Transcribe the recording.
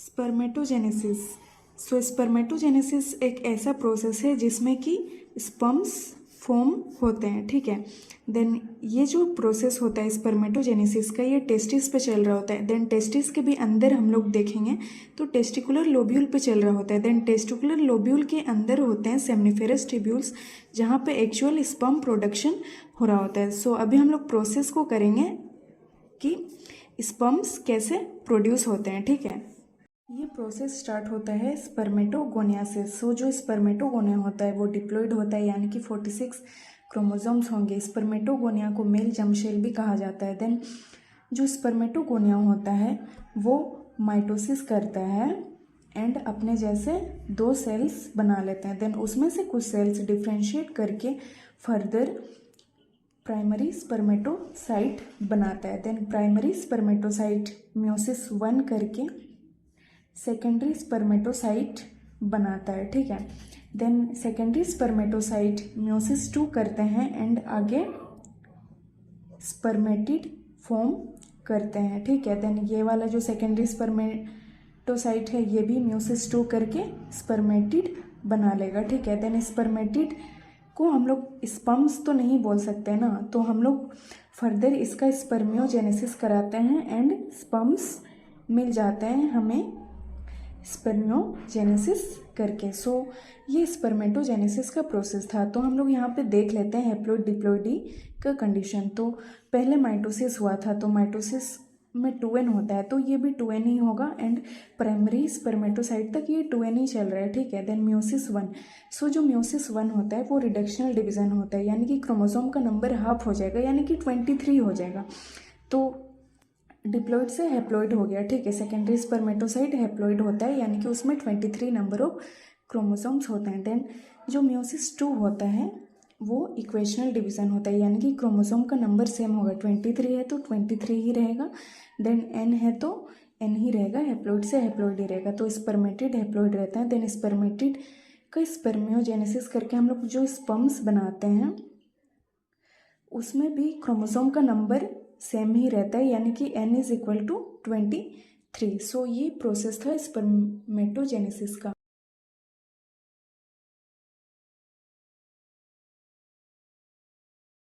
Spermatogenesis. सो spermatogenesis एक ऐसा process है जिसमें कि स्पर्म्स फॉर्म होते हैं, ठीक है। देन ये जो प्रोसेस होता है स्पर्मेटोजेनेसिस का, ये टेस्टिस पे चल रहा होता है। देन टेस्टिस के भी अंदर हम लोग देखेंगे तो टेस्टिकुलर लोब्यूल पे चल रहा होता है। देन टेस्टिकुलर लोब्यूल के अंदर होते हैं सेमनिफेरस ट्यूब्यूल्स, जहाँ पे एक्चुअल स्पर्म प्रोडक्शन हो रहा होता है। सो अभी हम लोग प्रोसेस को करेंगे कि स्पर्म्स कैसे प्रोड्यूस होते हैं, ठीक है। ये प्रोसेस स्टार्ट होता है स्पर्मेटोगोनिया से। सो जो स्पर्मेटोगोनिया होता है वो डिप्लॉइड होता है, यानी कि 46 क्रोमोसोम्स होंगे। स्पर्मेटोगोनिया को मेल जमशेल भी कहा जाता है। देन जो स्पर्मेटोगोनिया होता है वो माइटोसिस करता है एंड अपने जैसे 2 सेल्स बना लेते हैं। देन उसमें से कुछ सेल्स डिफ्रेंशिएट करके फर्दर प्राइमरी स्पर्मेटोसाइट बनाता है। देन प्राइमरी स्पर्मेटोसाइट म्योसिस 1 करके सेकेंडरी स्पर्मेटोसाइट बनाता है, ठीक है। देन सेकेंडरी स्पर्मेटोसाइट म्योसिस 2 करते हैं एंड आगे स्पर्मेटिड फॉर्म करते हैं, ठीक है। देन ये वाला जो सेकेंडरी स्पर्मेटोसाइट है ये भी म्योसिस 2 करके स्पर्मेटिड बना लेगा, ठीक है। देन स्पर्मेटिड को हम लोग स्पर्म्स तो नहीं बोल सकते ना, तो हम लोग फर्दर इसका स्पर्मियोजेनेसिस कराते हैं एंड स्पर्म्स मिल जाते हैं हमें स्पर्मियोजेनेसिस करके। सो ये स्पर्मेटोजेनेसिस का प्रोसेस था। तो हम लोग यहाँ पे देख लेते हैं हैप्लोइड डिप्लॉइडी का कंडीशन। तो पहले माइटोसिस हुआ था, तो माइटोसिस में 2n होता है, तो ये भी 2n ही होगा एंड प्राइमरी स्पर्मेटोसाइट तक ये 2n ही चल रहा है, ठीक है। Then meiosis 1। सो जो म्योसिस 1 होता है वो रिडक्शनल डिवीजन होता है, यानी कि क्रोमोसोम का नंबर हाफ हो जाएगा, यानी कि 23 हो जाएगा। तो डिप्लॉइड से हैप्लॉइड हो गया, ठीक है। सेकेंडरी स्पर्मेटोसाइट हैप्लॉइड होता है, यानी कि उसमें 23 नंबर ऑफ क्रोमोसोम्स होते हैं। देन जो म्योसिस 2 होता है वो इक्वेशनल डिवीजन होता है, यानी कि क्रोमोसोम का नंबर सेम होगा। 23 है तो 23 ही रहेगा। देन n है तो n ही रहेगा, हैप्लॉइड से हैप्लॉइड ही रहेगा। तो स्पर्मेटिड हैप्लॉइड रहता है। देन स्पर्मेटिड का स्पर्मियोजेनेसिस करके हम लोग जो स्पर्म्स बनाते हैं उसमें भी क्रोमोसोम का नंबर सेम ही रहता है, यानी कि n = 23। सो ये प्रोसेस था स्पर्मेटोजेनेसिस का।